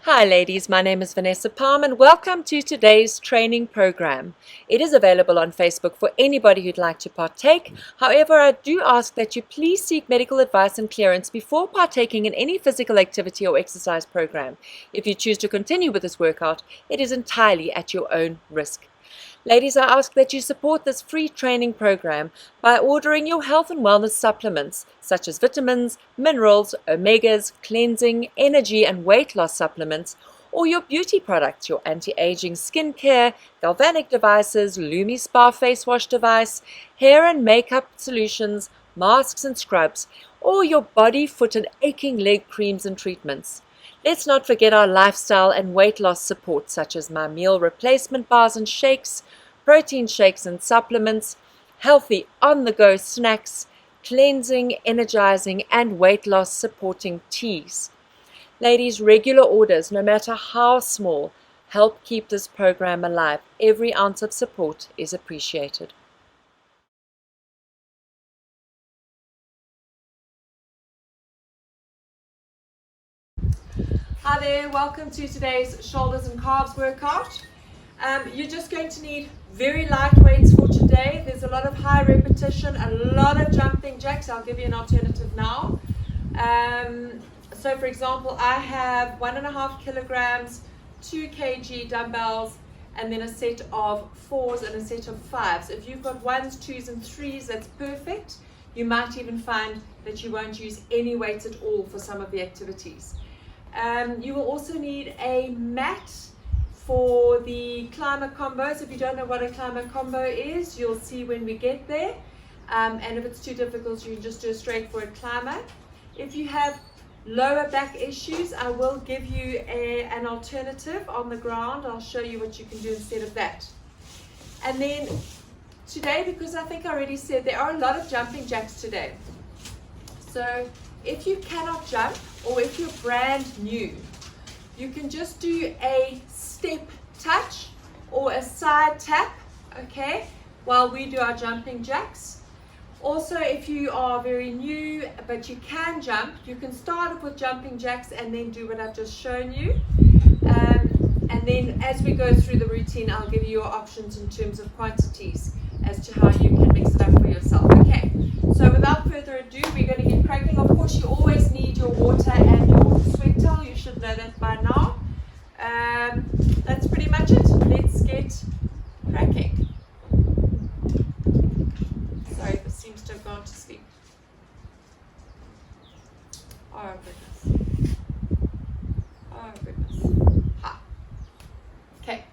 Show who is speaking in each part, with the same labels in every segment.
Speaker 1: Hi ladies, my name is Vanessa Palm and welcome to today's training program. It is available on Facebook for anybody who'd like to partake. However, I do ask that you please seek medical advice and clearance before partaking in any physical activity or exercise program. If you choose to continue with this workout, it is entirely at your own risk. Ladies, I ask that you support this free training program by ordering your health and wellness supplements such as vitamins, minerals, omegas, cleansing, energy and weight loss supplements, or your beauty products, your anti-aging skincare, galvanic devices, Lumi Spa face wash device, hair and makeup solutions, masks and scrubs, or your body, foot and aching leg creams and treatments. Let's not forget our lifestyle and weight loss support such as my meal replacement bars and shakes, protein shakes and supplements, healthy on-the-go snacks, cleansing, energizing and weight loss supporting teas. Ladies, regular orders, no matter how small, help keep this program alive. Every ounce of support is appreciated. Hi there, welcome to today's shoulders and calves workout. You're just going to need very light weights for today. There's a lot of high repetition, a lot of jumping jacks. I'll give you an alternative now. So for example, I have 1.5 kilograms, 2 kg dumbbells, and then a set of 4s and a set of 5s. If you've got 1s, 2s and 3s, that's perfect. You might even find that you won't use any weights at all for some of the activities. You will also need a mat for the climber combos. If you don't know what a climber combo is, you'll see when we get there. And if it's too difficult, you can just do a straightforward climber. If you have lower back issues, I will give you an alternative on the ground. I'll show you what you can do instead of that. And then today, because I think I already said, there are a lot of jumping jacks today. So if you cannot jump, or if you're brand new, you can just do a step touch or a side tap, okay, while we do our jumping jacks. Also, if you are very new but you can jump, you can start off with jumping jacks and then do what I've just shown you. And then as we go through the routine, I'll give you your options in terms of quantities as to how you can mix it up for yourself. Okay, so without further ado, we're going to get cracking. Of course, you always need your water and your sweat towel. You should know that by now. That's pretty much it. Let's get cracking. Sorry, this seems to have gone to sleep. Oh goodness. Oh goodness. Ha. Okay.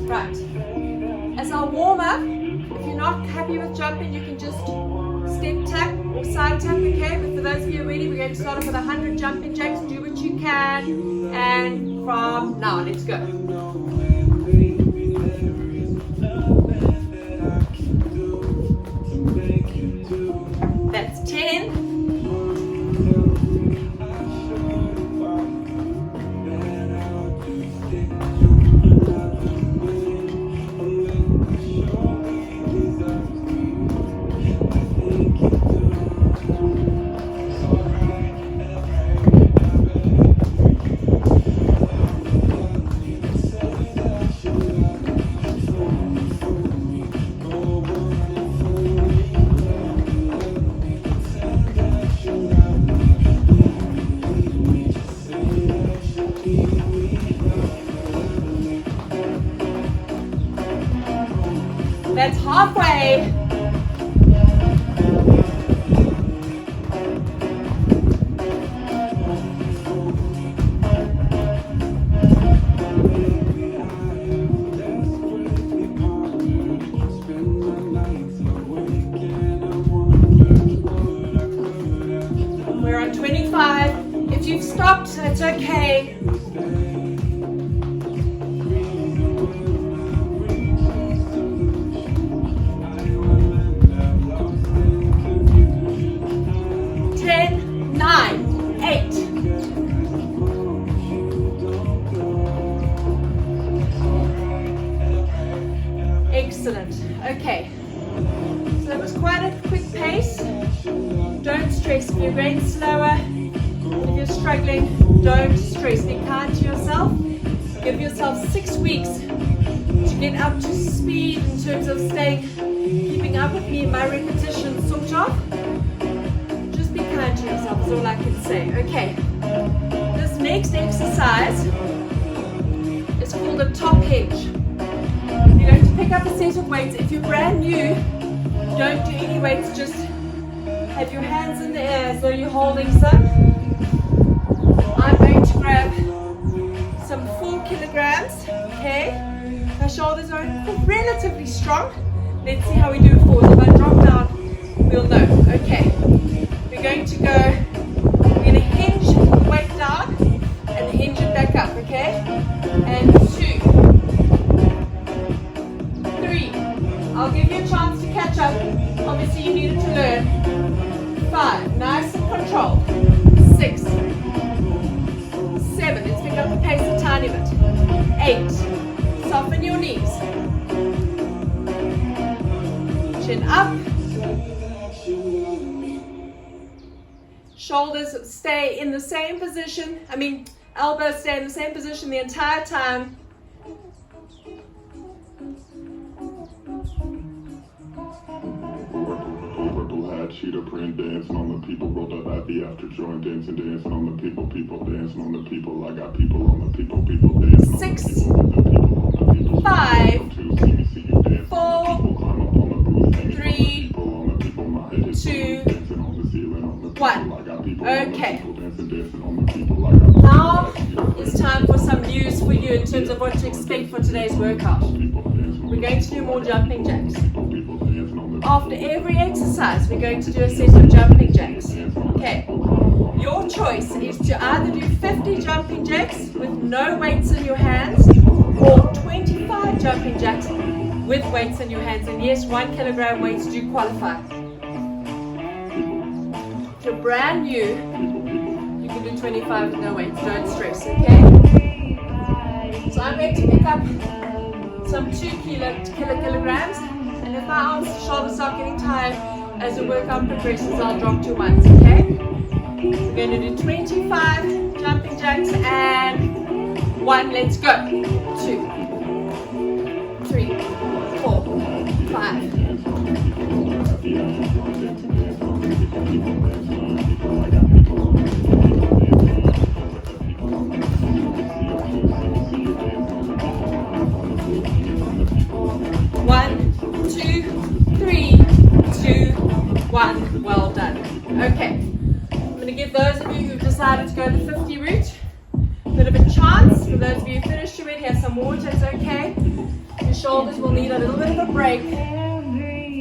Speaker 1: Right. As our warm up, if you're not happy with jumping, you can just step tap or side tap, okay? But for those of you ready, we're going to start off with 100 jumping jacks. Do what you can. And from now, let's go. That's 10. That's halfway. We're on 25. If you've stopped, that's okay. Excellent. Okay. So that was quite a quick pace. Don't stress if you're going slower, if you're struggling. Don't stress. Be kind to yourself. Give yourself 6 weeks to get up to speed in terms of keeping up with me in my repetition, sort of. Just be kind to yourself is all I can say. Okay, this next exercise is called a top hinge. You're going to pick up a set of weights. If you're brand new, don't do any weights, just have your hands in the air as though you're holding some. I'm going to grab some 4 kilograms, okay? My shoulders are relatively strong. Let's see how we do it forward. If I drop down, we'll know. Okay, we're going to hinge the weight down and hinge it back up, okay? And 2, 3. I'll give you a chance to catch up. Obviously, you needed to learn. 5, nice and controlled. 6, 7, let's pick up the pace a tiny bit. 8, soften your knees. Chin up. Shoulders stay in the same position. Elbows stay in the same position the entire time.
Speaker 2: Cheetah print dancing on the people, rolled up at the after joint dancing on the people dancing on the people. I got people on the people dancing
Speaker 1: 6,
Speaker 2: on the people,
Speaker 1: 5, 4, 3, 2, 1. Okay. Now it's time for some news for you in terms of what to expect for today's workout. We're going to do more jumping jacks. After every exercise, we're going to do a set of jumping jacks. Okay, your choice is to either do 50 jumping jacks with no weights in your hands, or 25 jumping jacks with weights in your hands. And yes, 1 kilogram weights do qualify. If you're brand new, you can do 25 with no weights. Don't stress, okay? So I'm going to pick up some 2 kilograms. And if my arms and shoulders start getting tired as the workout progresses, I'll drop to 1s, okay? We're going to do 25 jumping jacks and 1, let's go. 2, 3, 4, 5. 1, 2, 3, 2, 1. Well done. Okay. I'm going to give those of you who've decided to go the 50 route a bit of a chance. For those of you who finished already, have some water, it's okay. Your shoulders will need a little bit of a break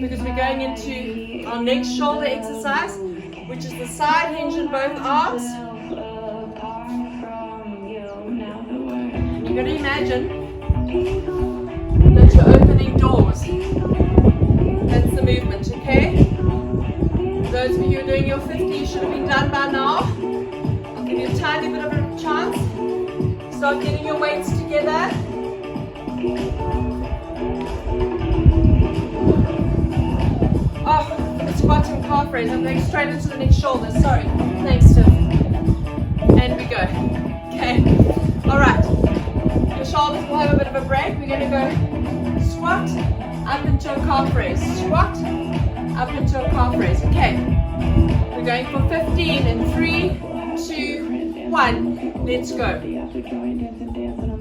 Speaker 1: because we're going into our next shoulder exercise, which is the side hinge in both arms. You're going to imagine that you're opening doors. That's the movement, okay? Those of you who are doing your 50, you should have been done by now. I'll give you a tiny bit of a chance. Start getting your weights together. Oh, the squat and calf raise. I'm going straight into the next shoulder. Sorry. Thanks, Tim. And we go. Okay. Alright. Your shoulders will have a bit of a break. We're going to go squat up into a calf raise. Squat up into a calf raise. Okay. We're going for 15 in 3, 2, 1. Let's go.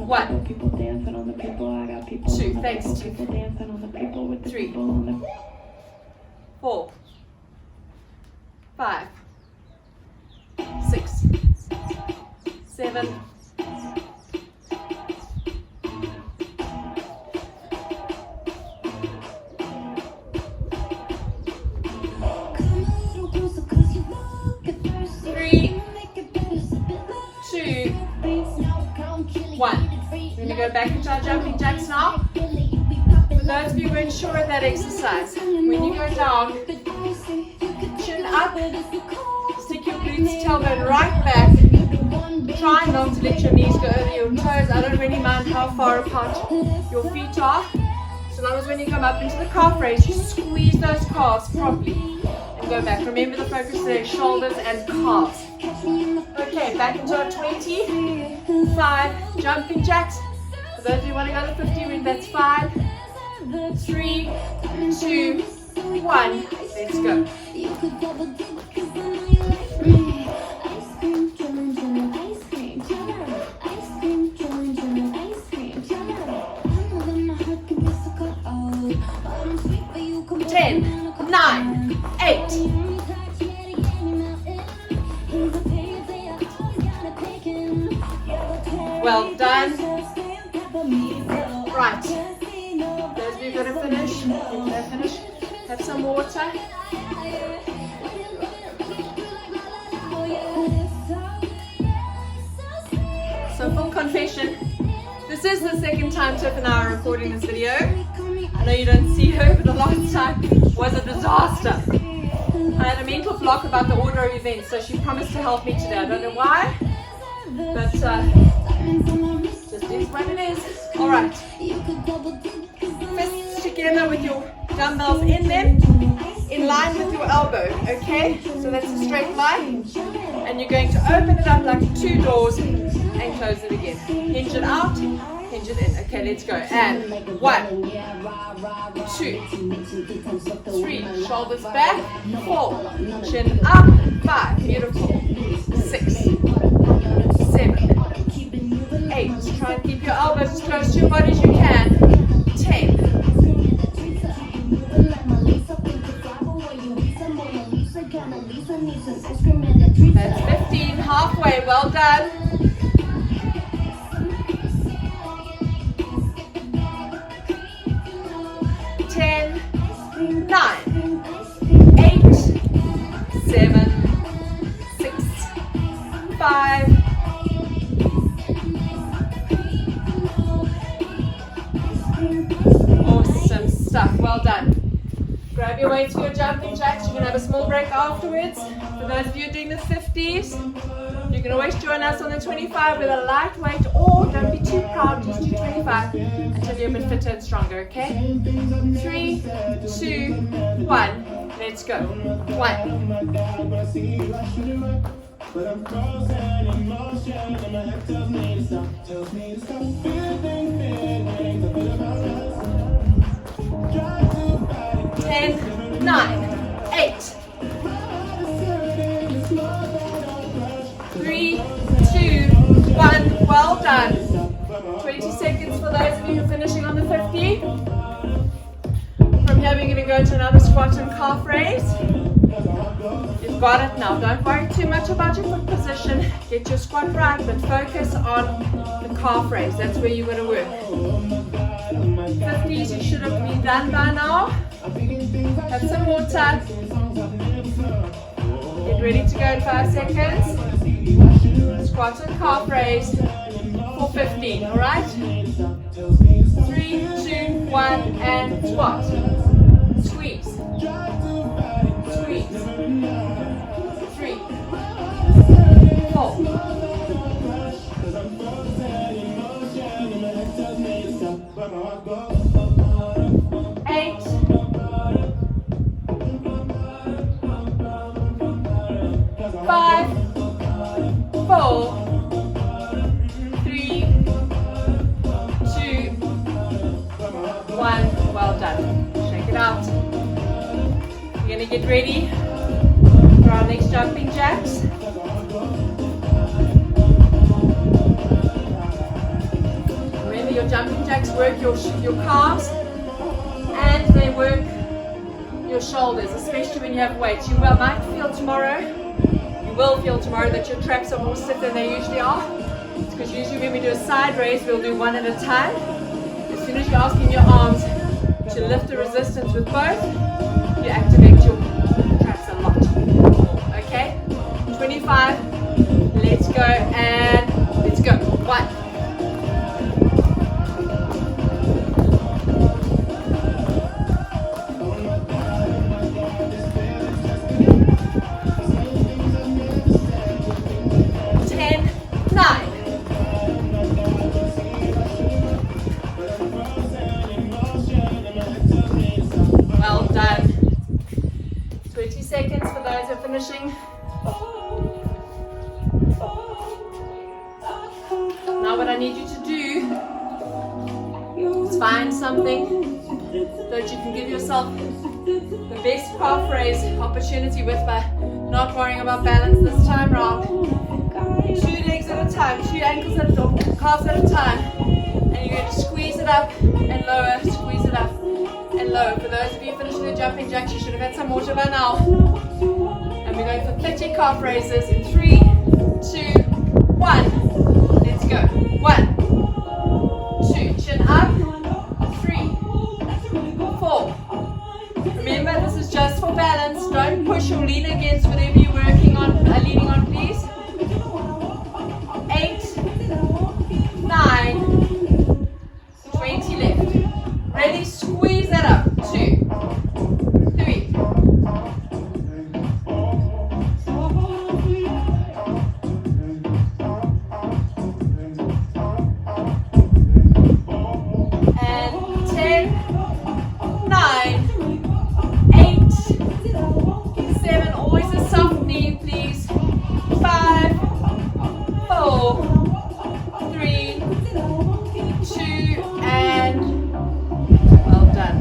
Speaker 1: 1, 2. Thanks, Steve. 3, 4, 5, 6, 7, 1. We're going to go back into our jumping jacks now. For those of you who weren't sure of that exercise, when you go down, chin up, stick your glutes, tailbone right back. Try not to let your knees go over your toes. I don't really mind how far apart your feet are. So long as when you come up into the calf raise, you squeeze those calves properly and go back. Remember the focus today, shoulders and calves. Okay, back into our 25 jumping jacks. For those of you who want to go to 50, that's 5, 3, 2, 1. Let's go. Ten, 9, 8. Well done. Right. Those of you going to finish, have some water. So full confession, this is the second time Tiff and I are recording this video. I know you don't see her, but the last time was a disaster. I had a mental block about the order of events, so she promised to help me today. I don't know why, but just is what it is. Alright. Fists together with your dumbbells in them, in line with your elbow, okay? So that's a straight line. And you're going to open it up like 2 doors and close it again. Hinge it out, hinge it in. Okay, let's go. And 1, 2, 3, shoulders back, 4, chin up, 5, beautiful, 6, 7, 8, try and keep your elbows as close to your body as you can, 10, that's 15, halfway, well done. 10, 9, 8, 7, 6, 5, 4, awesome stuff, well done. Grab your weights for your jumping jacks. You can have a small break afterwards. For those of you doing the 50s, you can always join us on the 25 with a light weight, or don't be too proud, just do 25 until you're a bit fitter and stronger, okay? 3, 2, 1, let's go. 1. But I'm frozen in motion, and my head tells me to stop, tells me to stop. Feelings, I feel about us. 10, 9, 8, 3, 2, 1, well done. 20 seconds for those of you who are finishing on the 50. From here we're going to go to another squat and calf raise. You've got it now. Don't worry too much about your foot position. Get your squat right, but focus on the calf raise. That's where you're going to work. 50s, you should have been done by now. Have some water. Get ready to go in 5 seconds. Squat and calf raise for 15, alright? 3, 2, 1, and squat. Squeeze. Squeeze. 3, 4. 8. 5, 4, 3, 2, 1. Well done. Shake it out. We're going to get ready for our next jumping jacks. Remember, your jumping jacks work your calves and they work your shoulders, especially when you have weights. You might feel tomorrow that your traps are more stiff than they usually are. It's because usually when we do a side raise, we'll do one at a time. As soon as you're asking your arms to lift the resistance with both, you activate your traps a lot more. Okay? 25. Let's go and let's go. 1. 9. Well done. 20 seconds for those who are finishing. 4, what I need you to do is find something that you can give yourself the best calf raise opportunity with by not worrying about balance this time round. 2 legs at a time, 2 ankles at a time, calves at a time. And you're going to squeeze it up and lower, squeeze it up and lower. For those of you finishing the jumping jacks, you should have had some water by now. And we're going for 30 calf raises in 3, 2, 1. Let's go. 1, 2, chin up. 3, 4. Remember, this is just for balance. Don't push or lean against whatever you're working on, leaning on, please. 8, 9, 20 left. Really squeeze that up. 2, 3. And 10, 9, 8, 7. Always a soft knee, please. 5, 4, 3, 2, and well done.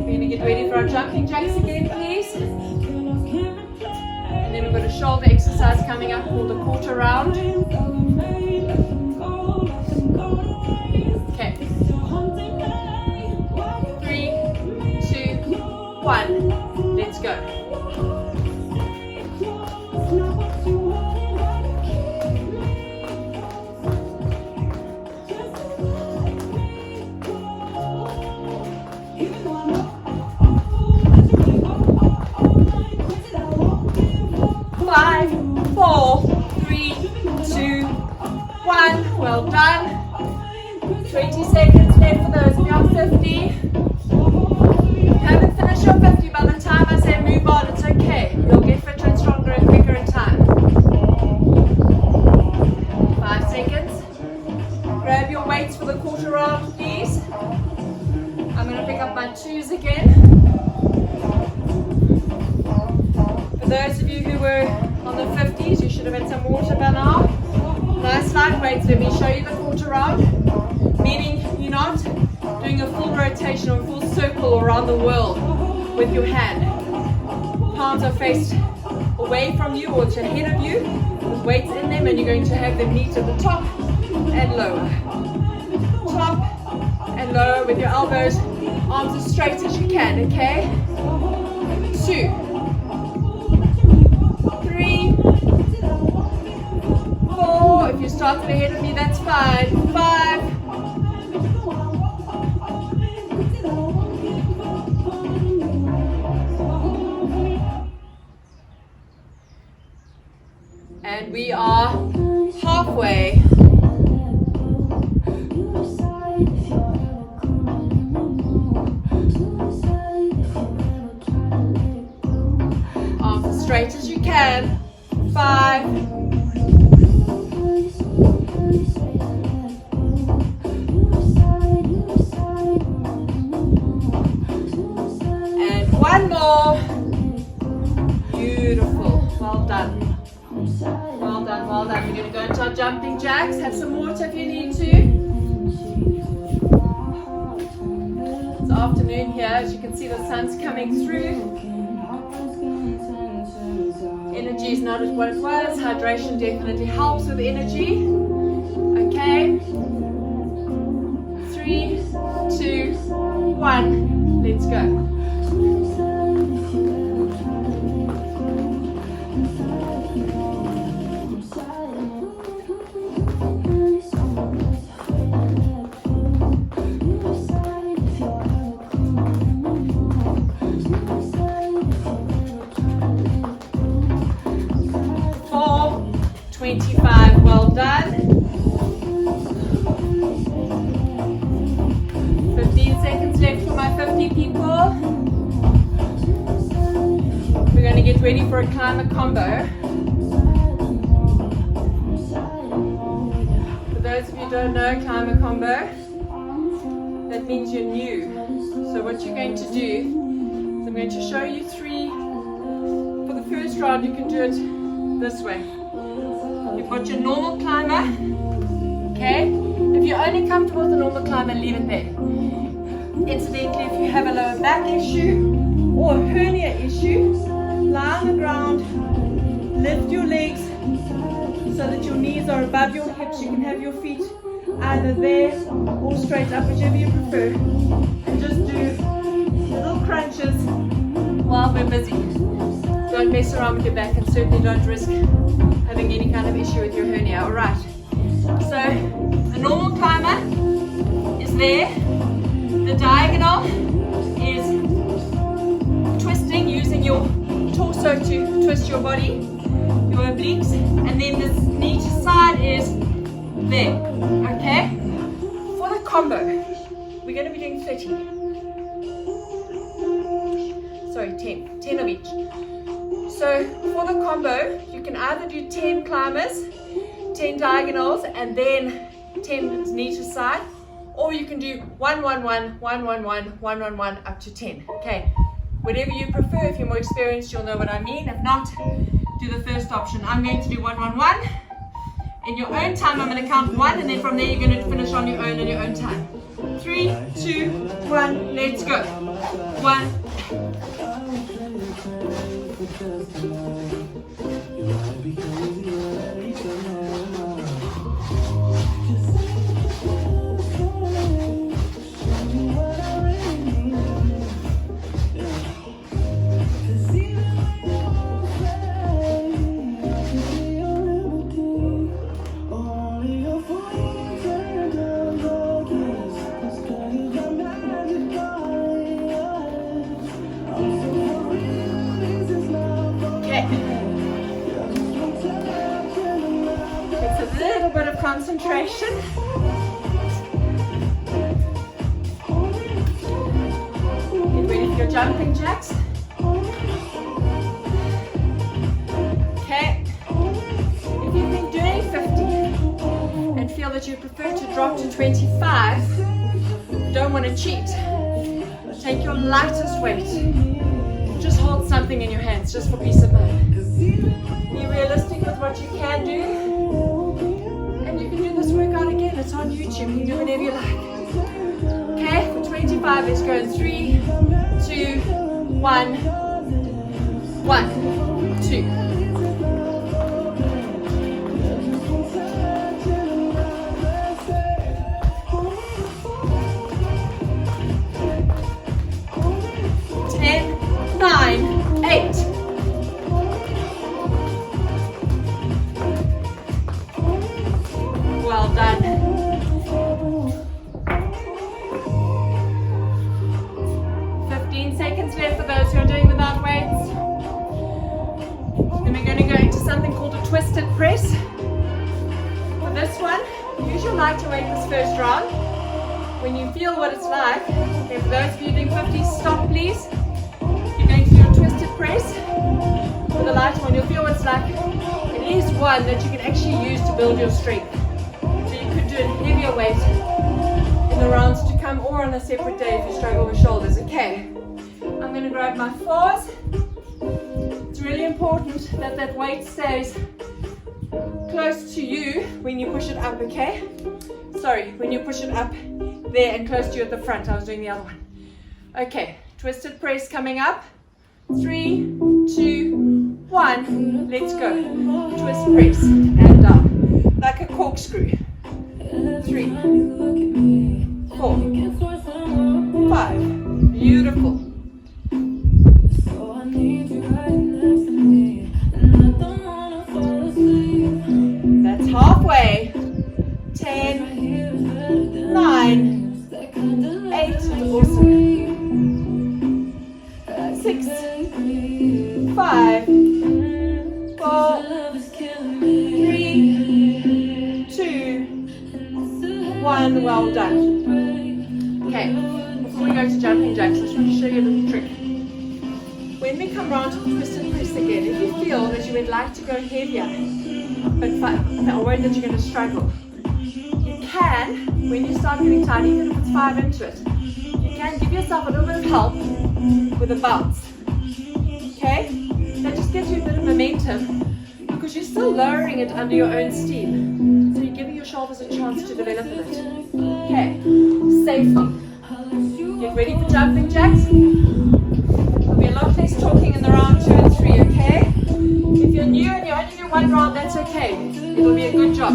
Speaker 1: We're going to get ready for our jumping jacks again, please. And then we've got a shoulder exercise coming up called the quarter round. Okay. 3, 2, 1. Let's go. 5, 4, 3, 2, 1. Well done. 20 seconds left for those of you on 50. You haven't finished your 50 by the time I say move on, it's okay. You'll get fitter and stronger and quicker in time. 5 seconds. Grab your weights for the quarter round, please. I'm going to pick up my 2s again. For those of you who were on the 50s, you should have had some water by now. Nice light weights. Let me show you the quarter round. Meaning you're not doing a full rotation or a full circle around the world with your hand. Palms are faced away from you or to ahead of you with weights in them, and you're going to have them meet at the top and lower. Top and lower with your elbows, arms as straight as you can, okay? 2, 3, 4. If you started ahead of me, that's fine. 5. And we are halfway. Arms as straight as you can. 5. And one more. Beautiful. Well done. Well done, well done. We're going to go into our jumping jacks. Have some water if you need to. It's afternoon here. As you can see, the sun's coming through. Energy is not what it was. Hydration definitely helps with energy. Okay. 3, 2, 1. Let's go. Well done. 15 seconds left for my 50 people. We're going to get ready for a climber combo. For those of you who don't know climber combo, that means you're new. So what you're going to do is I'm going to show you 3. For the first round, you can do it this way. You got your normal climber, okay? If you're only comfortable with the normal climber, leave it there. Incidentally, if you have a lower back issue or a hernia issue, lie on the ground, lift your legs so that your knees are above your hips. You can have your feet either there or straight up, whichever you prefer. And just do little crunches while we're busy. Don't mess around with your back and certainly don't risk having any kind of issue with your hernia. Alright, so a normal climber is there. The diagonal is twisting, using your torso to twist your body, your obliques, and then this knee to side is there, okay? For the combo, we're going to be doing 10 of each. So for the combo, you can either do 10 climbers, 10 diagonals, and then 10 knee to side, or you can do 1, 1, 1, 1, 1, 1, 1, 1, 1, up to 10. Okay, whatever you prefer. If you're more experienced, you'll know what I mean. If not, do the first option. I'm going to do 1, 1, 1. In your own time, I'm going to count 1, and then from there, you're going to finish on your own in your own time. 3, 2, 1, let's go. 1. Concentration. Get ready for your jumping jacks. Okay. If you've been doing 50 and feel that you prefer to drop to 25, don't want to cheat, take your lightest weight. Just hold something in your hands just for peace of mind. Be realistic with what you can do. This workout again, it's on YouTube, you can do whenever you like. Okay, for 25, let's go in 3, 2, 1, 1, 2. Well done. 15 seconds left for those who are doing without weights. Then we're going to go into something called a twisted press. For this one, use your lighter weight this first round. When you feel what it's like, okay, for those of you doing 50, stop please. You're going to do a twisted press. For the lighter one, you'll feel what it's like. It is one that you can actually use to build your strength. Do a heavier weight in the rounds to come or on a separate day if you struggle with shoulders. Okay, I'm going to grab my fours. It's really important that that weight stays close to you when you push it up, okay? Sorry, when you push it up there and close to you at the front. I was doing the other one. Okay, twisted press coming up. 3, 2, 1. Let's go. Twist press and down like a corkscrew. 3, 4, 5. Beautiful. That's halfway. 10, 9, 8. Awesome. 6, 5, 4, 3, 2, 1. Well done. Okay, before we go to jumping jacks, I just want to show you a little trick. When we come round to the twisted press again, if you feel that you would like to go heavier, but are worried that you're going to struggle, you can, when you start getting tired, even if it's 5 into it, you can give yourself a little bit of help with a bounce. Okay? That just gives you a bit of momentum, because but you're still lowering it under your own steam. So you're giving your shoulders a chance to develop a bit. Okay, safety. Get ready for jumping jacks. There'll be a lot less talking in the round 2 and 3, okay? If you're new and you only do one round, that's okay. It will be a good job.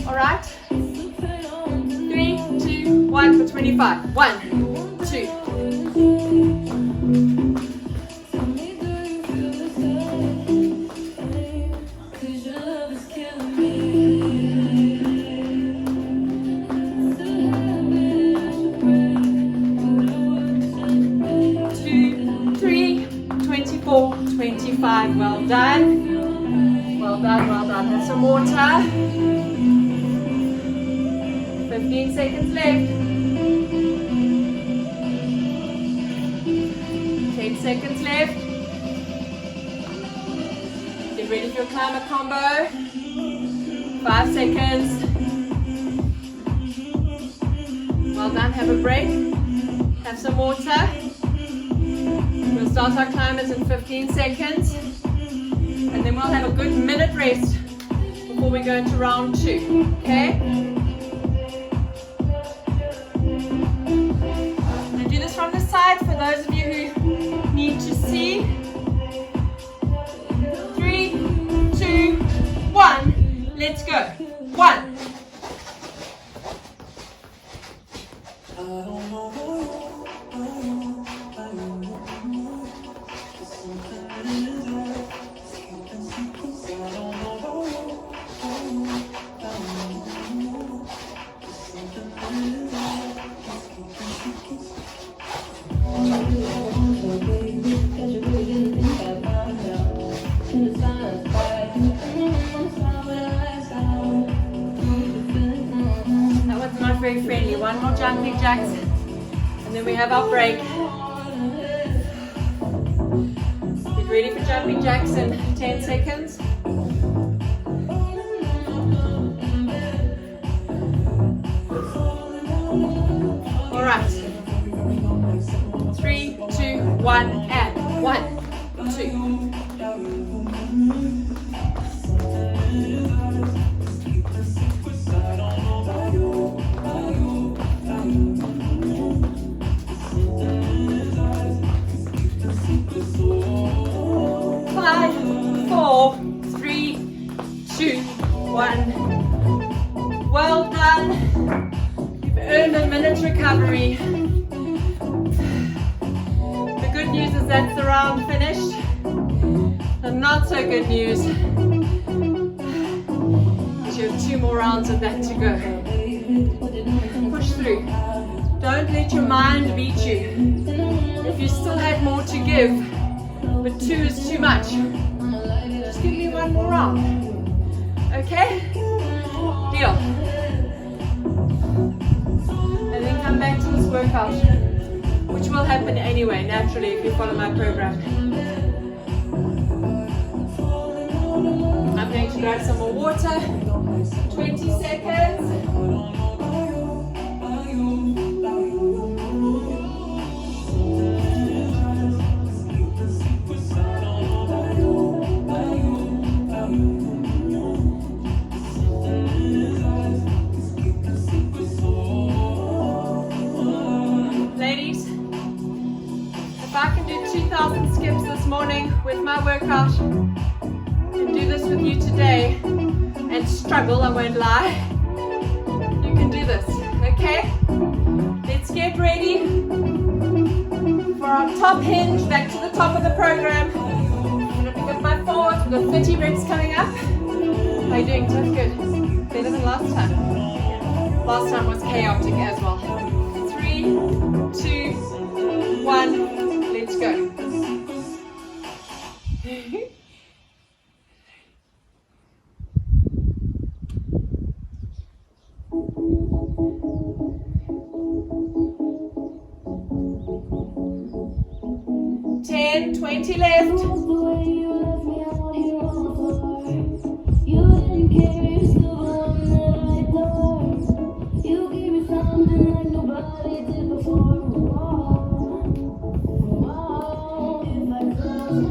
Speaker 1: Alright? 3, 2, 1 for 25. 1, 2. 25. Well done. Well done, well done. Have some water. 15 seconds left. 10 seconds left. Get ready for your climber combo. 5 seconds. Well done. Have a break. Have some water. We'll start our climbers in 15 seconds, and then we'll have a good minute rest before we go into round 2, okay? I'm going to do this from the side for those of you who need to see. 3, 2, 1, let's go. 1. Very friendly. One more jumping jacks, and then we have our break. Get ready for jumping jacks in 10 seconds. All right. 3, 2, 1, and 1, 2. Well done. You've earned a minute's recovery. The good news is that's the round finished. The not so good news is you have 2 more rounds of that to go. Push through. Don't let your mind beat you. If you still had more to give, but 2 is too much, just give me 1 more round. Okay? Deal. And then come back to this workout, which will happen anyway, naturally, if you follow my program. I'm going to grab some more water. 20 seconds. Morning with my workout and do this with you today and struggle, I won't lie. You can do this, okay? Let's get ready for our top hinge, back to the top of the program. I'm going to pick up my forwards. We've got 30 reps coming up. How are you doing? That's good. Better than last time. Last time was chaotic as well. 3, 2, 1, let's go. 10, 20 left.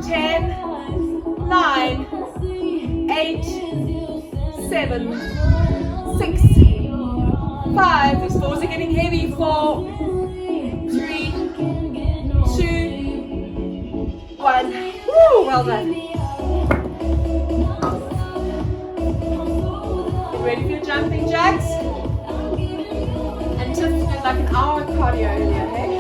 Speaker 1: Ten, 9, 7, 6, 5. These fours are getting heavy. 4, 3, 2, 1. Woo, well done. Get ready for your jumping jacks. And Tiff did like an hour cardio earlier, hey?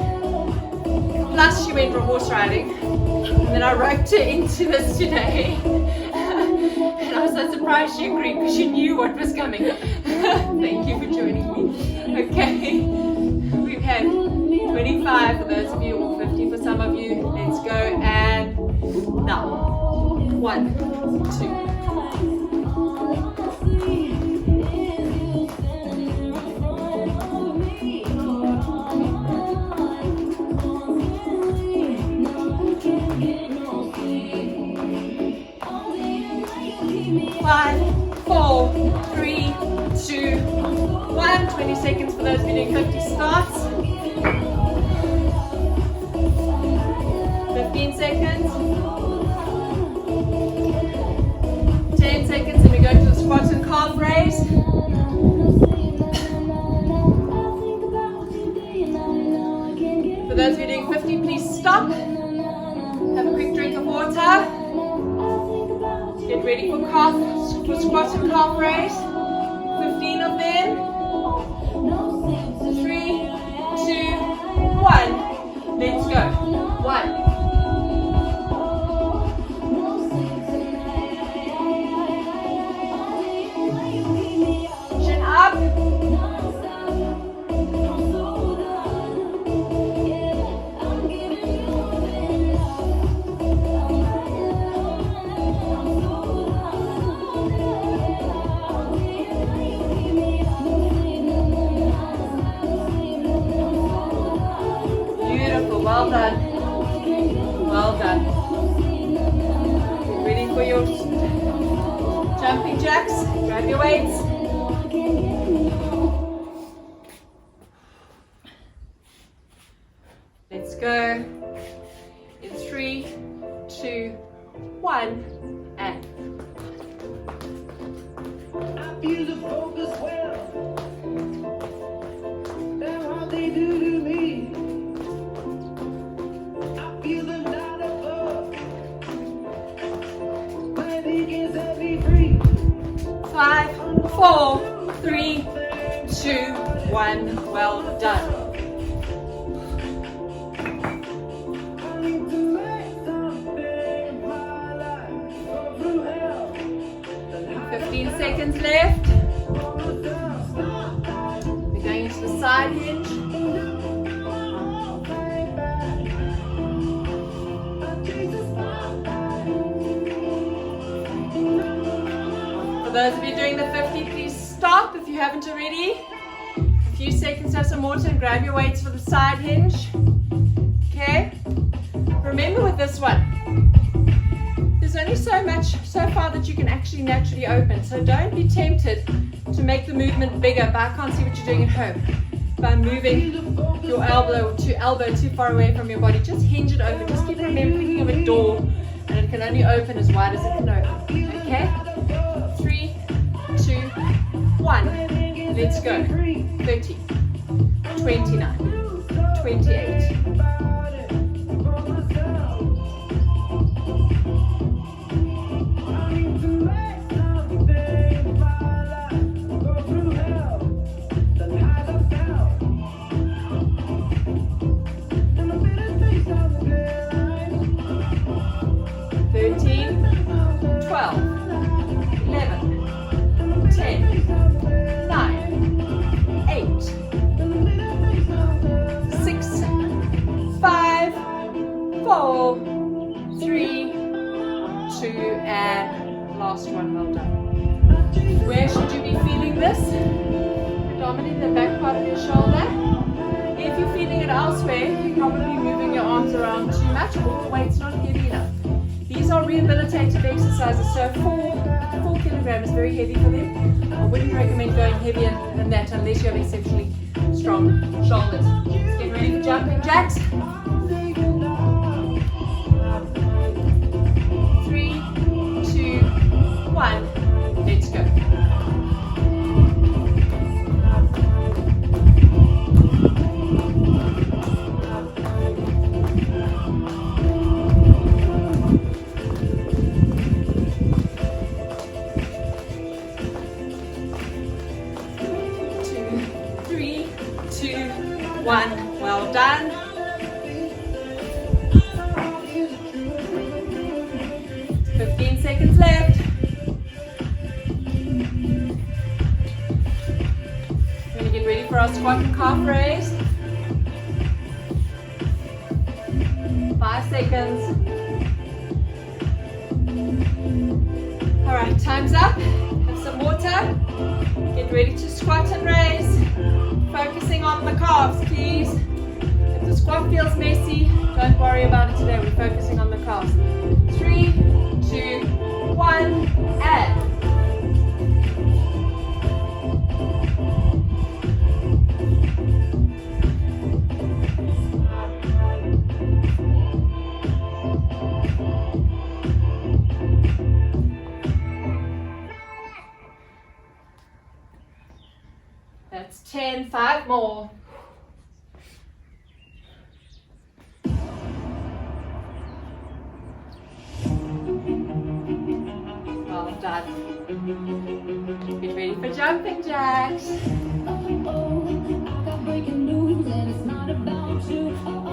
Speaker 1: Plus she went for horse riding. And then I roped her into this today. And I was so surprised she agreed because she knew what was coming. Thank you for joining me. Okay. We've had 25 for those of you, or 50 for some of you. Let's go. And now. 1, 2. 5, 4, 3, 2, 1. 20 seconds for those of you doing 50 starts. 15 seconds. 10 seconds and we go to the squats and calf raise. For those of you doing 50, please stop. Have a quick drink of water. Get ready for squats and calf raise. 15 of them. 3, 2, 1. Let's go. 1. Chin up. 'Ready for your jumping jacks? Grab your weights. Let's go. In 3, 2, 1, and.
Speaker 3: I feel the focus well. That's what they do to me. I feel the light above. My beat can set me free.
Speaker 1: 5, 4, 3, 2, 1. Well done.
Speaker 3: I need to make something in my life. Go through hell.
Speaker 1: 15 seconds left. We're going into the side hinge. For those of you doing the 50, please stop if you haven't already. A few seconds to have some water and grab your weights for the side hinge. Okay? Remember with this one, there's only so far that you can actually naturally open. So don't be tempted to make the movement bigger, but I can't see what you're doing at home. By moving your elbow too far away from your body, just hinge it open. Just keep thinking of a door, and it can only open as wide as it can open. Okay? 3, 2, 1. Let's go. 30, 29, 28. 13, 12, 11, 10, 9, 8, 6, 5, 4, 3, 2, and last one. Well done. Where should you be feeling this? Predominantly the back part of your shoulder. If you're feeling it elsewhere, you're probably moving your arms around too much or the weight's not heavy enough. These are rehabilitative exercises, so 4 kilograms is very heavy for them. I wouldn't recommend going heavier than that unless you have exceptionally strong shoulders. Let's get ready for jumping jacks. 3, 2, 1, let's go. 1. Well done. 15 seconds left. We're going to get ready for our squat and calf raise. 5 seconds. Alright, time's up. Have some water. Get ready to squat and raise. Focusing on the calves, please. If the squat feels messy, don't worry about it today. We're focusing on the calves. 3, 2, 1, and. That's 10, 5 more. Well done. Get ready for jumping jacks.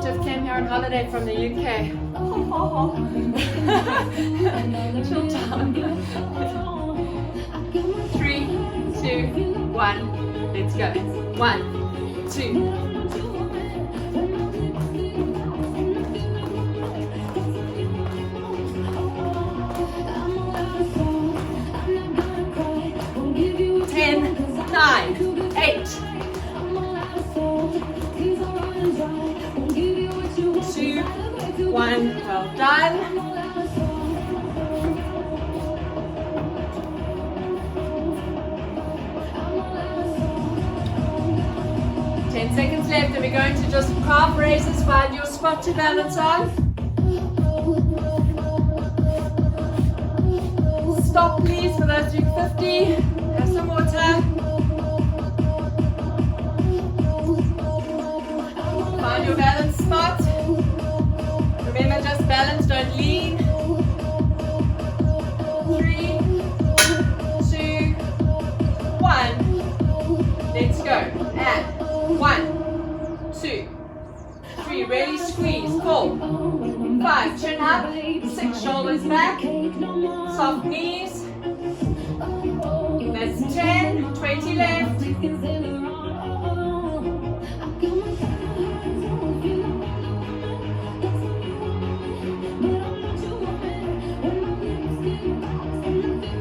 Speaker 1: Just came here on holiday from the UK. Chill down. 3, 2, 1. Let's go. 1, 2. Nine, 8, 2, 1. Well done. 10 seconds left, and we're going to just calf raises. Find your spot to balance on. Stop, please, for those doing 50. Have some water. Find your balance spot. Remember, just balance, don't lean. 3, 2, 1. Let's go. And 1, 2, 3. Really squeeze. 4, 5. Chin up. 6. Shoulders back. Soft knees. That's 10. 20 left.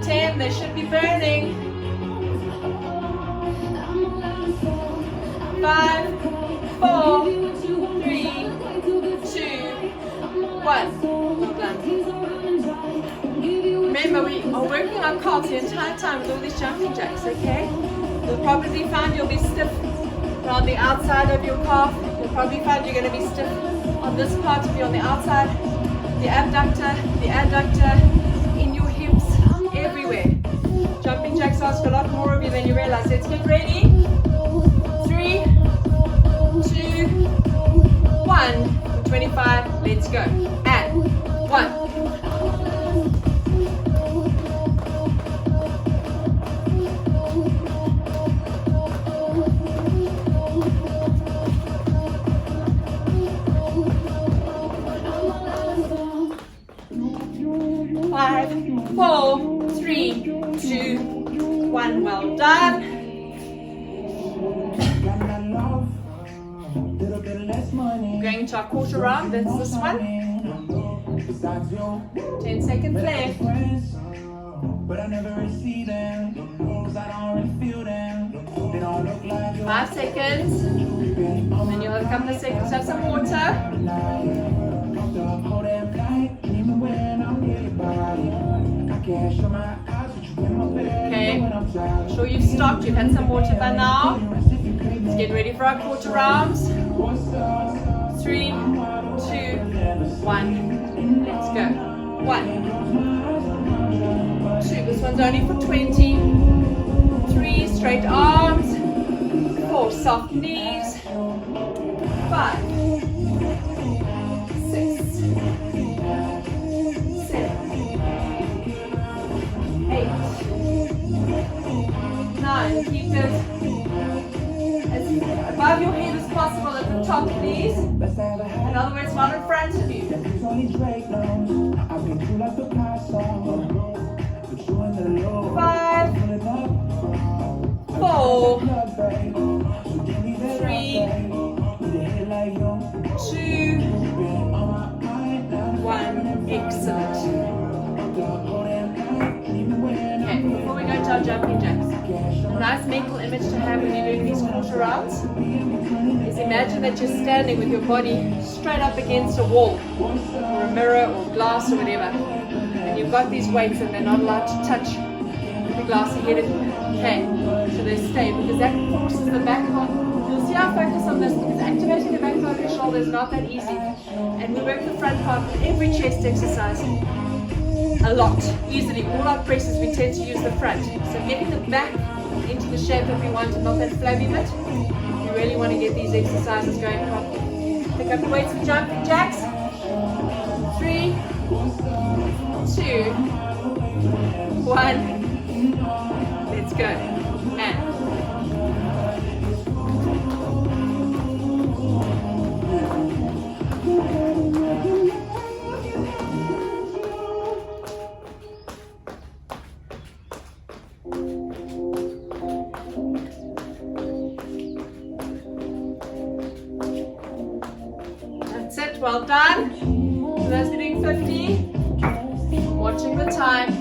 Speaker 1: 10. They should be burning. 5, 4, 3, 2, 1. Well done. Remember, we are working on calves the entire time with all these jumping jacks, okay? You'll probably find you'll be stiff around the outside of your calf. You'll probably find you're going to be stiff on this part if you're on the outside. The abductor, in your hips, everywhere. Jumping jacks ask a lot more of you than you realize. Let's get ready. 3, 2, 1. For 25, let's go. And 1. 5, 4, 3, 2, 1. Well done. Going to our quarter round. That's this one. 10 seconds left. But I never really see them, cause I don't really feel them. They don't look like 5 seconds. And you'll have a couple of seconds to have some water. Okay, I'm sure you've stopped, you've had some water by now. Let's get ready for our quarter rounds. 3, 2, 1. Let's go. 1, 2. This one's only for 20. 3, straight arms. 4, soft knees. 5, 6, 7, 8, 9. Keep it as above your head as possible at the top, please. In other words, not in front of you. 5, 4, 3, 2, 1. Excellent. Okay, before we go to our jumping jacks, a nice mental image to have when you're doing these quarter rounds is imagine that you're standing with your body straight up against a wall or a mirror or glass or whatever, and you've got these weights and they're not allowed to touch the glass ahead of you. Okay, so they stay because that forces the back part. You'll see I focus on this because activating the back part of the shoulder is not that easy, and we work the front part with every chest exercise a lot, easily. All our presses we tend to use the front, so getting the back into the shape that we want and not that flabby bit. You really want to get these exercises going properly. Pick up the weights for jumping jacks. 3, 2, 1. Let's go. And 'That's it. Well done. So that's doing 50. Watching the time.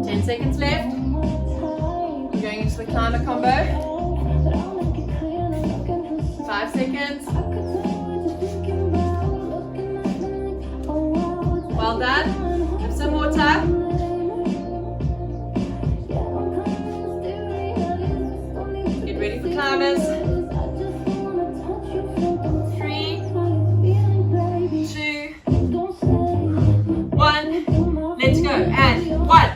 Speaker 1: 10 seconds left. We're going into the climber combo. 5 seconds. Well done. Have some water. Get ready for climbers. 3, 2, 1. Let's go. And 1.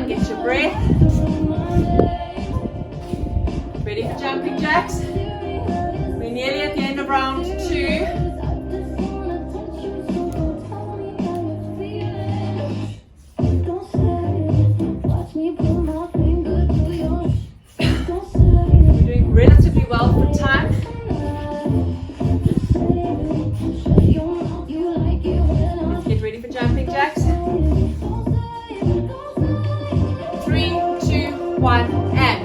Speaker 1: Get your breath. Ready for jumping jacks? We're nearly at the end of round 2. We're doing relatively well for time. Let's get ready for jumping jacks. 3, 2, 1, and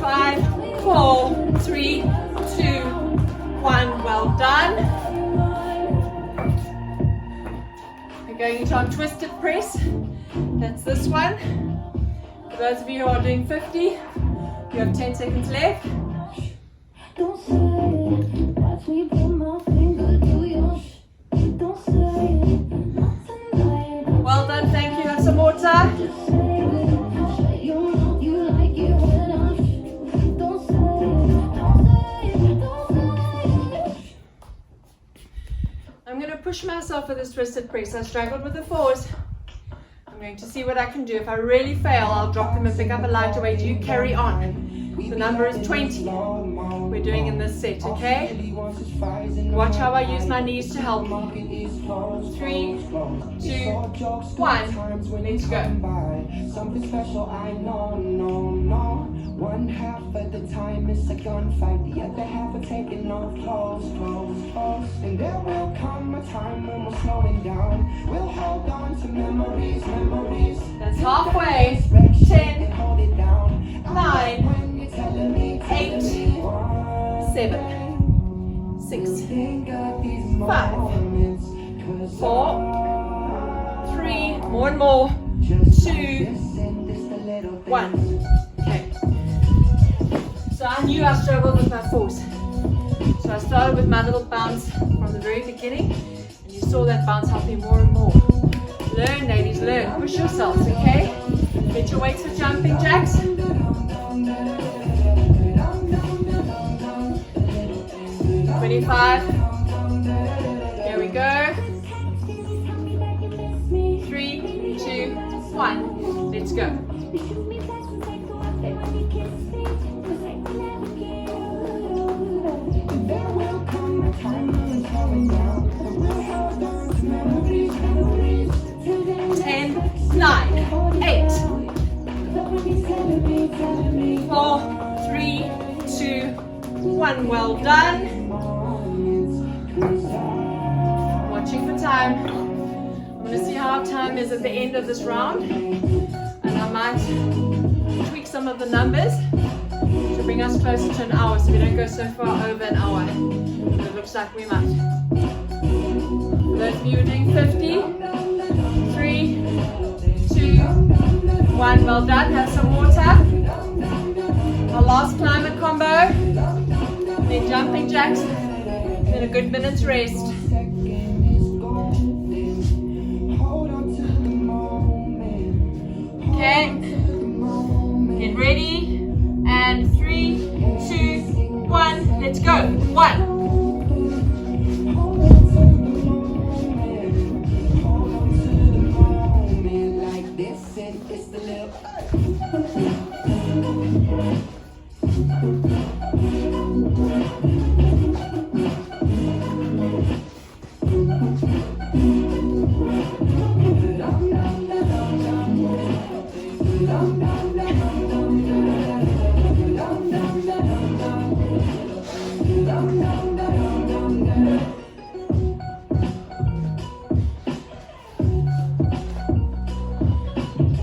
Speaker 1: 5, 4, 3, 2, 1. Well done. We're going into our twisted press. That's this one. For those of you who are doing 50, you have 10 seconds left. Well done, thank you. Have some water. I'm going to push myself for this twisted press. I struggled with the 4s. I'm going to see what I can do. If I really fail, I'll drop them and pick up a lighter weight. You carry on. The number is 20. We're doing in this set, okay? Watch how I use my knees to help me. 3, 2, 1. Let's go.
Speaker 3: Something special, I know, no. One half of the time it's a gunfight, the other half are taking off clothes. And there will come a time when we're slowing down. We'll hold on to memories.
Speaker 1: That's halfway. 10, 9, 8, 7, 6, 5, 4, 3, more and more, 2, 1. Okay. So I knew I struggled with my force. So I started with my little bounce from the very beginning, and you saw that bounce helping more and more. Learn, ladies, learn. Push yourselves, okay? Get your weights for jumping jacks. 25. Here we go. 3, 2, 1. Let's go. Ten, 9, 8, 4, 3, 2, 1. Well done. Watching for time. I'm going to see how our time is at the end of this round, and I might tweak some of the numbers to bring us closer to an hour so we don't go so far over an hour. But it looks like we might. For those of you who are doing 50, 3, 2, 1. Well done. Have some water. Our last climber combo. Then jumping jacks. Then a good minute's rest. Okay. Get ready. And 3, 2, 1. Let's go. 1.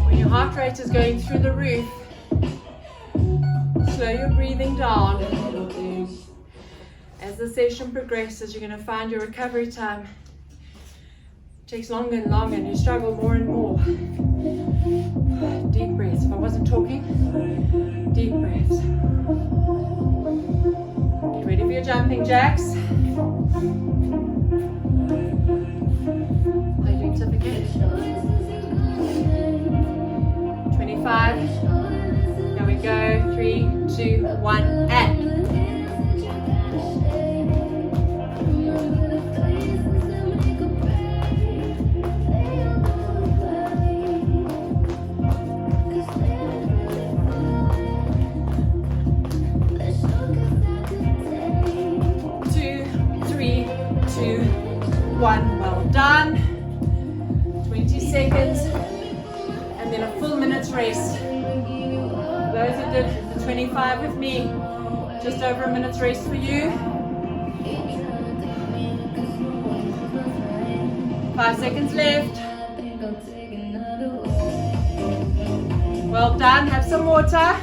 Speaker 1: When your heart rate is going through the roof, slow your breathing down. As the session progresses, you're going to find your recovery time takes longer and longer, and you struggle more and more. Deep breaths. If I wasn't talking, deep breaths. Get ready for your jumping jacks. Are you doing something good? 25. Here we go. 3, 2, 1, and. Well done. 20 seconds and then a full minute's rest. Those who did the 25 with me, just over a minute's rest for you. 5 seconds left. Well done. Have some water.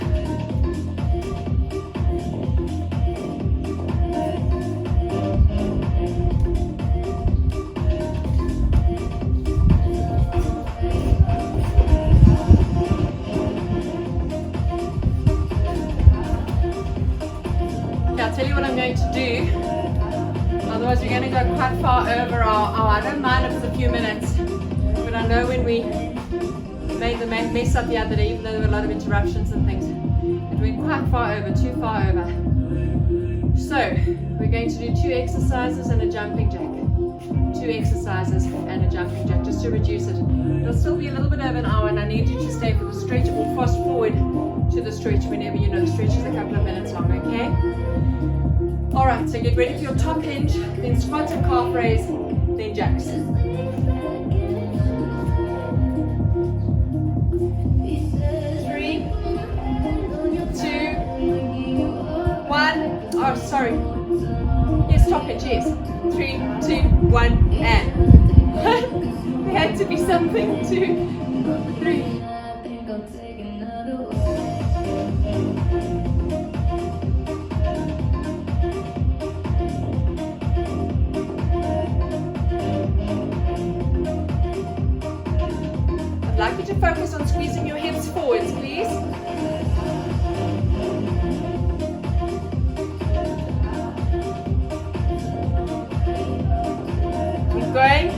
Speaker 1: I'll tell you what I'm going to do, otherwise we're going to go quite far over our hour. I don't mind if it's a few minutes, but I know when we made the mess up the other day, even though there were a lot of interruptions and things, it went quite far over, too far over. So we're going to do 2 exercises and a jumping jack. 2 exercises and a jumping jack, just to reduce it. It'll still be a little bit over an hour, and I need you to stay for the stretch or fast forward to the stretch whenever you know the stretch is a couple of minutes long, okay? Alright, so get ready for your top hinge, then squats and calf raise, then jacks. 3, 2, 1. Oh, sorry. Yes, top hinge, yes. 3, 2, 1, and. There had to be something. 2, 3. squeezing your hips forwards, please. Keep going.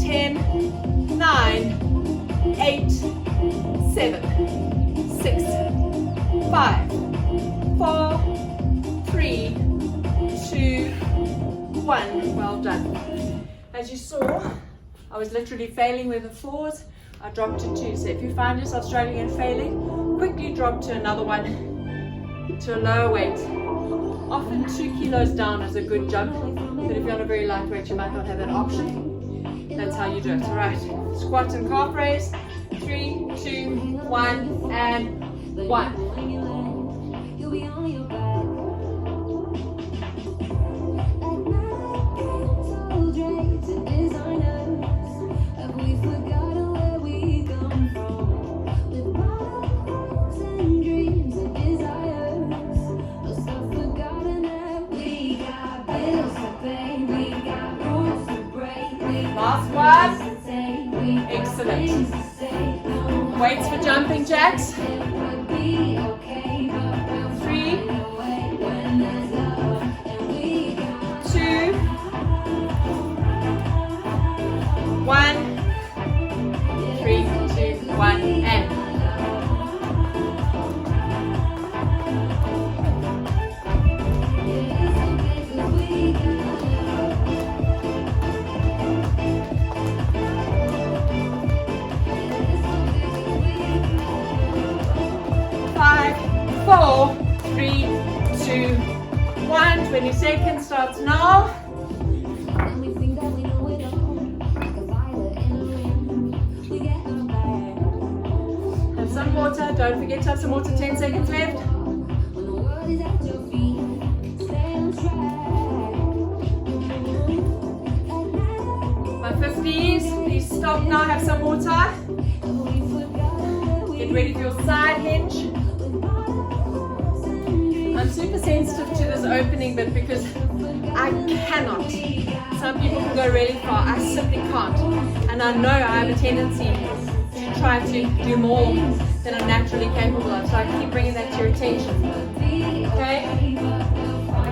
Speaker 1: 10, 9, 8, 7, 6, 5, 4, 3, 2, 1. Well done. As you saw, I was literally failing with the floors. I dropped to 2. So if you find yourself struggling and failing, quickly drop to another one, to a lower weight. Often 2 kilos down is a good jump, but if you're on a very light weight, you might not have that option. That's how you do it. All right. Squat and calf raise. 3, 2, 1, and 1. Last one. Excellent. Weights for jumping jacks. 3, 2, 1. 3, 2, 1, and. Five, 4, 3, 2, 1. 20 seconds starts now. Have some water. Don't forget to have some water. 10 seconds left. My 50s, please stop now. Have some water. Get ready for your side hinge. I'm super sensitive to this opening bit because I cannot. Some people can go really far. I simply can't. And I know I have a tendency to try to do more than I'm naturally capable of. So I keep bringing that to your attention. Okay?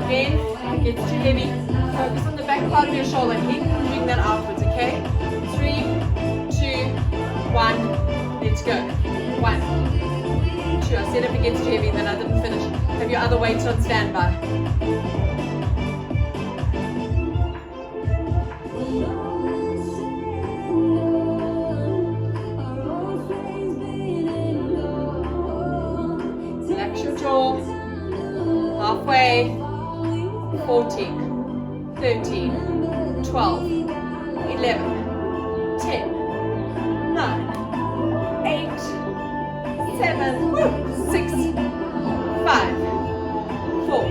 Speaker 1: Again, if it gets too heavy, focus on the back part of your shoulder. Keep pushing that outwards, okay? 3, 2, 1. Let's go. 1, 2. I said if it gets too heavy, then I didn't finish. Have your other weights on standby. Relax your jaw. Halfway. 14, 13, 12, 11, 10, 9, 8, 7, 6, 5, 4,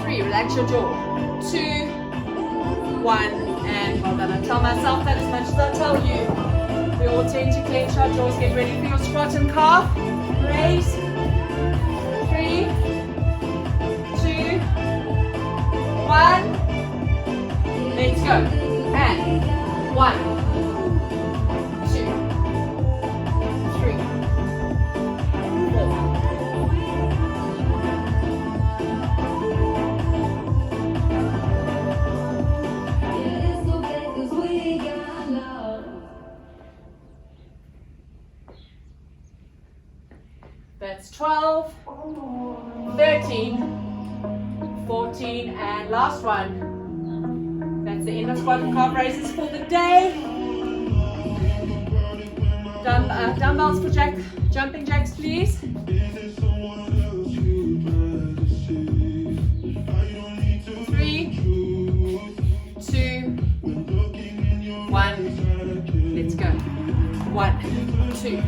Speaker 1: 3, relax your jaw, 2, 1, and well done. I tell myself that as much as I tell you. We all tend to clench our jaws. Get ready for your squat and calf. Raise. 3, 2, 1. Let's go. And 1, 2, 3, 4. That's 12, 13, 14, and last one. That's the end of squat and calf raises for the day. Dumbbells for jumping jacks, please. 3, 2, 1. Let's go. 1, 2.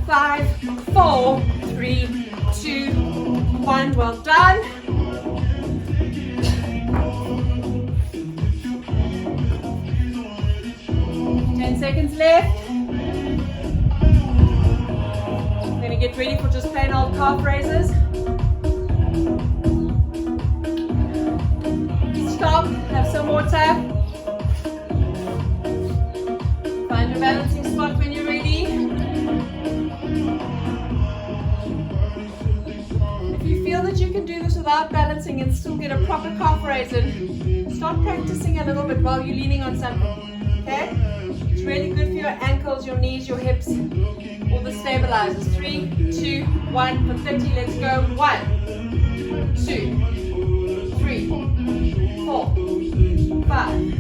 Speaker 1: 5, 4, 3, 2, 1. Well done. seconds left. We're going to get ready for just plain old calf raises. Stop, have some water. Find your balancing spot when you're ready. If you feel that you can do this without balancing and still get a proper calf raise in, start practicing a little bit while you're leaning on something, okay? It's really good for your ankles, your knees, your hips, all the stabilizers. 3, 2, 1, for 30, let's go. 1, 2, 3, 4, 5.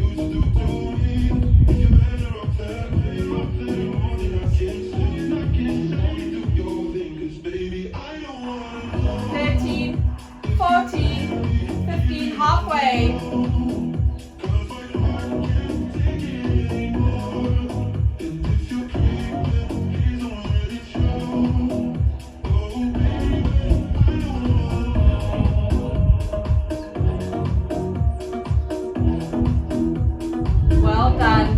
Speaker 1: 13, 14, 15, halfway. Well done.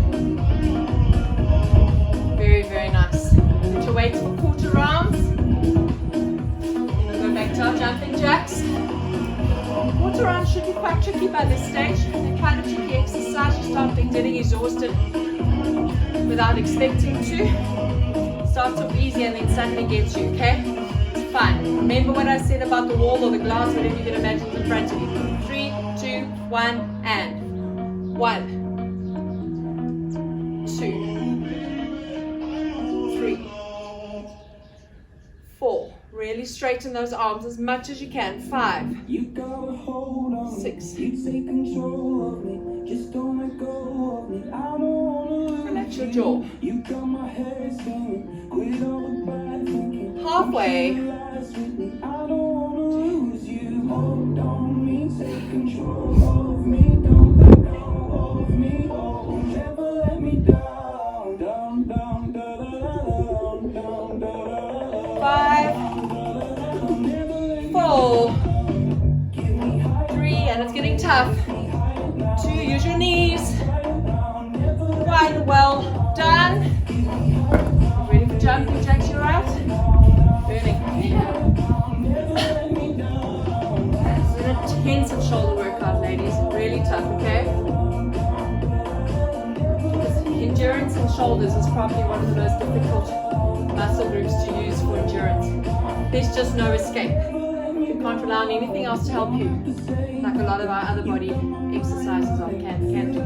Speaker 1: Very, very nice. Put your weights for quarter rounds. Go back to our jumping jacks. Quarter rounds should be quite tricky by this stage. They're kind of tricky exercise. You start getting exhausted without expecting to. Starts off easy and then suddenly gets you, okay? It's fine. Remember what I said about the wall or the glass, whatever you can imagine in front of you. 3, 2, 1, and 1, 2, 3, 4. Really straighten those arms as much as you can. 5, 6. Relax your jaw. Halfway. Five, 4, 3, and it's getting tough. 2, use your knees. 1, well done. Ready for jumping jacks, you right? Burning. It's an intensive shoulder workout, ladies. Really tough, okay? Endurance in shoulders is probably one of the most difficult muscle groups to use for endurance. There's just no escape. You can't rely on anything else to help you, like a lot of our other body exercises can do.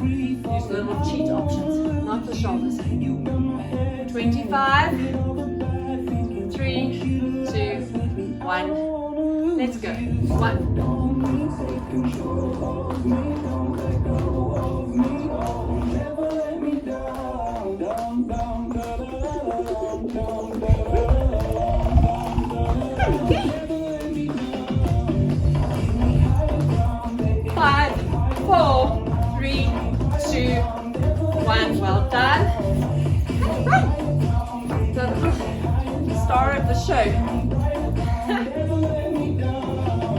Speaker 1: Use little cheat options, not the shoulders. 25, 3, 2, 1. Let's go. 1. 5, 4, 3, 2, 1. Well done. The star of the show.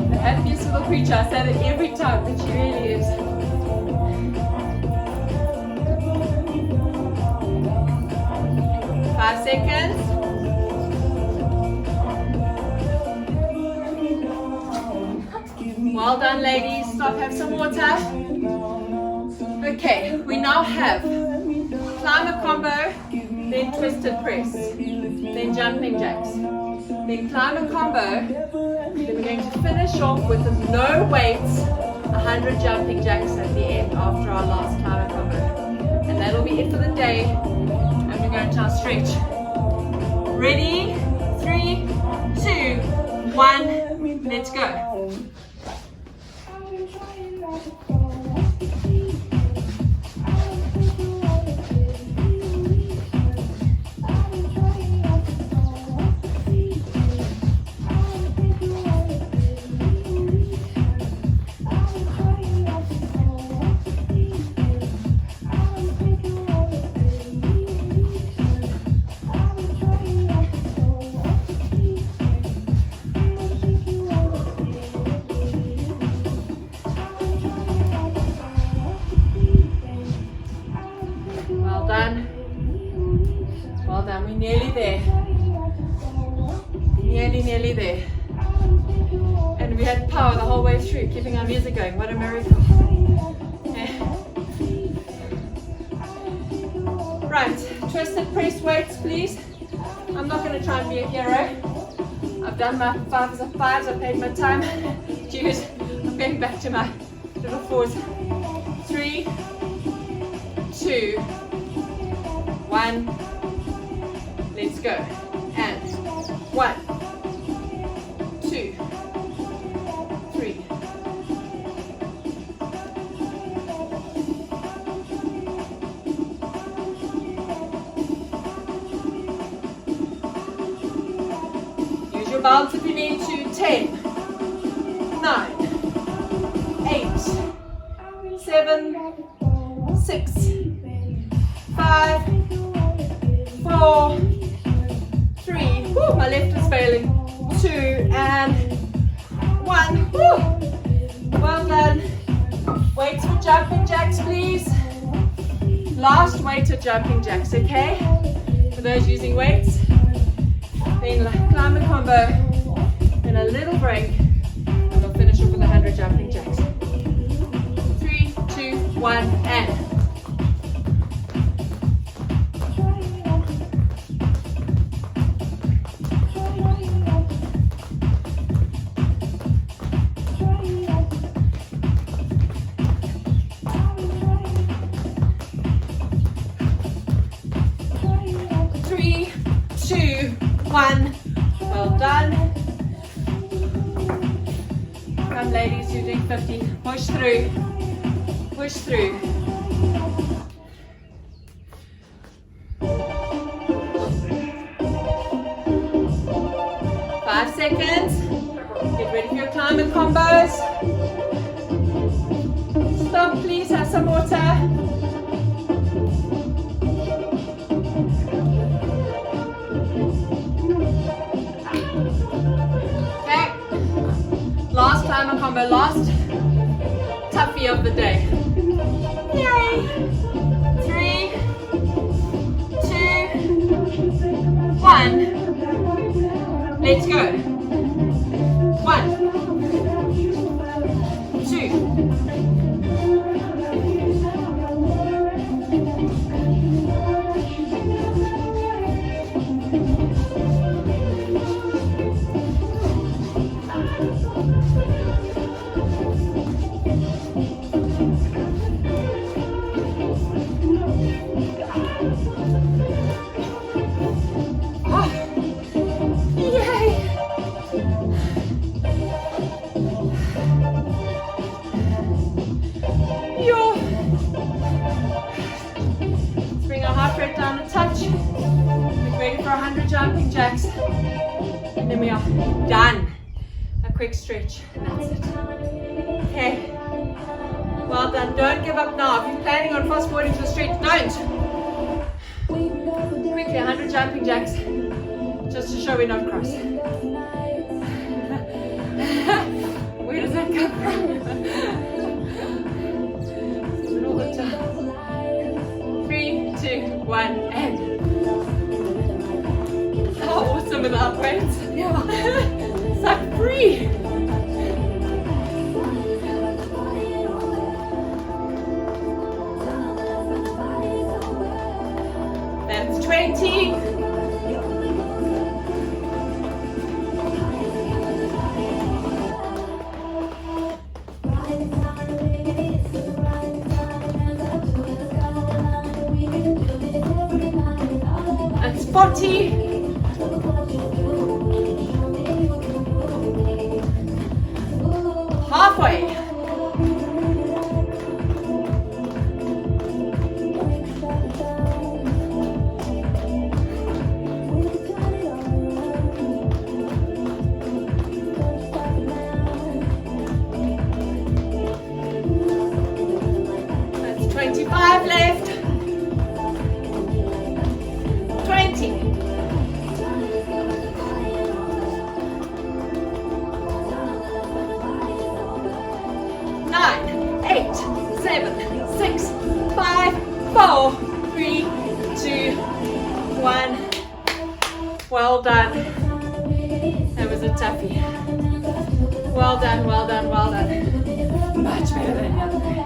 Speaker 1: The happiest little creature. I say it every time, but she really is. Five seconds. Well done, ladies. Stop, have some water. Okay, we now have climber combo, then twisted press, then jumping jacks, then climber combo, then we're going to finish off with no weights, 100 jumping jacks at the end after our last climber combo. And that'll be it for the day. And we're going to our stretch. Ready? 3, 2, 1, let's go. done. We're nearly there. Nearly there. And we had power the whole way through, keeping our music going. What a miracle. Okay. Right, twisted press weights, please. I'm not going to try and be a hero. I've done my 5s of 5s, I've paid my time. Dues. I'm going back to my little 4s. 3, 2, 1. Let's go. And 1, 2, 3. Use your balance if you need to. 10, 9, 8, 7, 6, 5, 4, 3. Woo, my left is failing. 2 and 1. Woo. Well done. Weights for jumping jacks, please. Last weighted jumping jacks, okay? For those using weights. Then climb the combo. Then a little break. And we'll finish off with 100 jumping jacks. 3, 2, 1, and. 3, 2, 1. Well done. Come ladies, you're doing 50. Push through. Push through. 5 seconds. Get ready for your climbing combos. Stop, please. Have some water. Okay. Last climber combo, last toughie of the day. Yay! 3, 2, 1. Let's go. 1, 2. Jumping jacks, and then we are done. A quick stretch, and that's it. Okay, well done. Don't give up now. If you're planning on fast forwarding to the stretch, don't. Quickly, 100 jumping jacks, just to show we're not cross. Where does that come from? All the time. 3, 2, 1, and. How awesome without weights. Yeah. It's like free. That's 20. That's 40. Halfway. That's 25 left. 20. Well done. That was a toughie. Well done, well done, well done. Much better than the other day.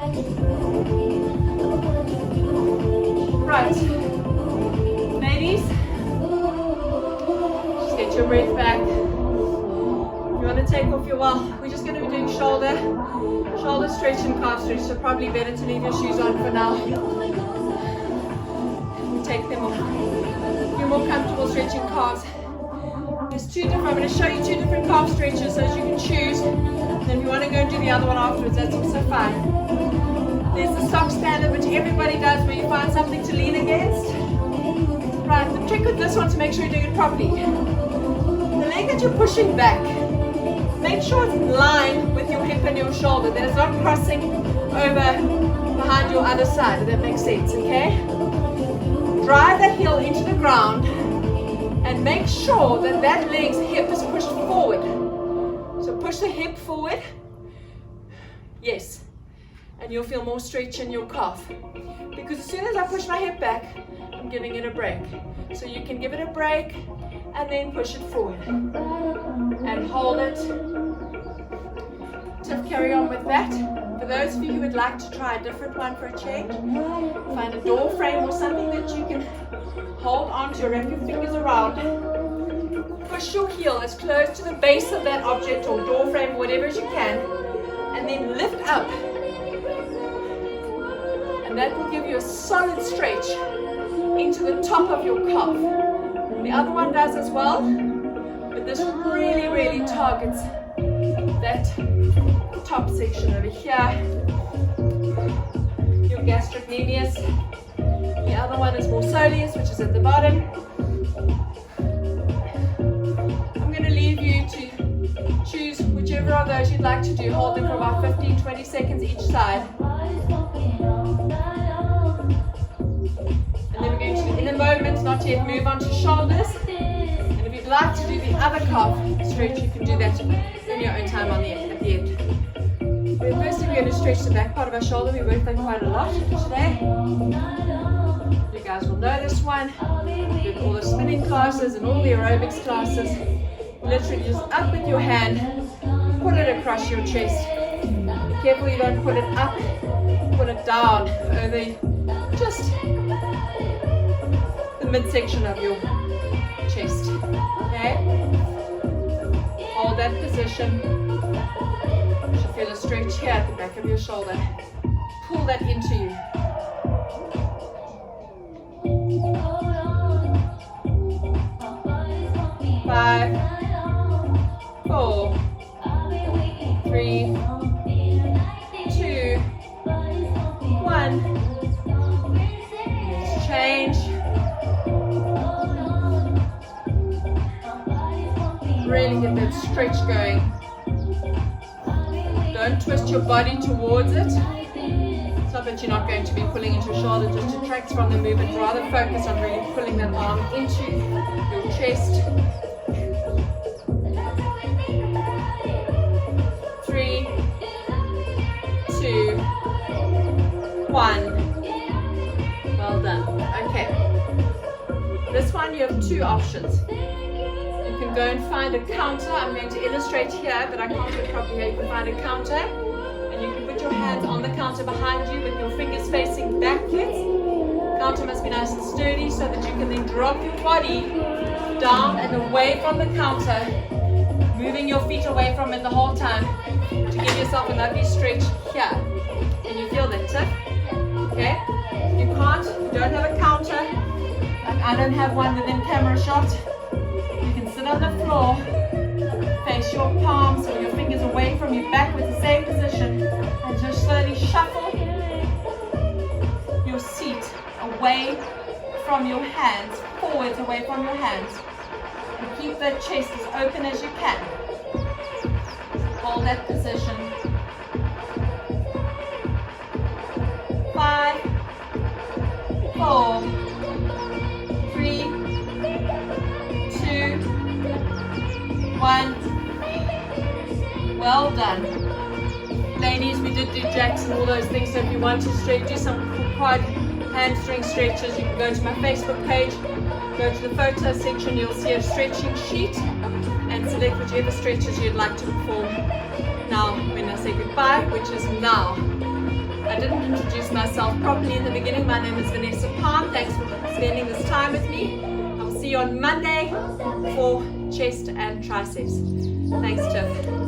Speaker 1: Right. Ladies, just get your breath back. If you want to take off your, we're just going to be doing shoulder stretch and calf stretch, so probably better to leave your shoes on for now. Take them off. If you're more comfortable stretching calves, there's two different, I'm going to show you two different calf stretches so that you can choose. And if you want to go and do the other one afterwards, that's also fine. There's the stock standard, which everybody does, where you find something to lean against. Right, the trick with this one to make sure you're doing it properly. The leg that you're pushing back, make sure it's in line with your hip and your shoulder, that it's not crossing over behind your other side, if that makes sense, okay? Drive the heel into the ground and make sure that that leg's hip is pushed forward. So push the hip forward. Yes. And you'll feel more stretch in your calf. Because as soon as I push my hip back, I'm giving it a break. So you can give it a break and then push it forward. And hold it. To carry on with that. For those of you who would like to try a different one for a change, find a door frame or something that you can hold onto, wrap your fingers around. Push your heel as close to the base of that object or door frame, whatever as you can, and then lift up. And that will give you a solid stretch into the top of your calf. The other one does as well, but this really, really targets that top section over here, your gastrocnemius. The other one is more soleus, which is at the bottom. I'm going to leave you to choose whichever of those you'd like to do. Hold them for about 15-20 seconds each side. And then we're going to, in a moment, not yet, move on to shoulders. And if you'd like to do the other calf stretch, you can do that in your own time on at the end. Firstly, we're going to stretch the back part of our shoulder. We worked on quite a lot today. You guys will know this one. We did all the spinning classes and all the aerobics classes. Literally just up with your hand, put it across your chest. Be careful you don't put it up, put it down over just the midsection of your chest. Okay? Hold that position. You should feel a stretch here at the back of your shoulder. Pull that into you. 5, 4, 3, 2, 1. Let's change. Really get that stretch going. Don't twist your body towards it. It's not that you're not going to be pulling into your shoulder, just detracts from the movement. Rather focus on really pulling that arm into your chest. 3, 2, 1. Well done. Okay. This one you have two options. You can go and find a counter. I'm going to illustrate here, but I can't do it properly here. You can find a counter, and you can put your hands on the counter behind you with your fingers facing backwards. The counter must be nice and sturdy so that you can then drop your body down and away from the counter, moving your feet away from it the whole time to give yourself a lovely stretch here. Can you feel that tip? Okay? If you can't, if you don't have a counter, like I don't have one within camera shot, you can sit on the floor, face your palms or your fingers away from your back with the same position, and just slowly shuffle your seat away from your hands, forwards away from your hands, and keep the chest as open as you can. Hold that position. 5, 4, 3, 2, 1. Well done. Ladies, we did do jacks and all those things, so if you want to do some quad hamstring stretches, you can go to my Facebook page. Go to the photo section, you'll see a stretching sheet and select whichever stretches you'd like to perform now when I say goodbye, which is now. I didn't introduce myself properly in the beginning. My name is Vanessa. Thanks for spending this time with me. I will see you on Monday for chest and triceps. Thanks, Tiff.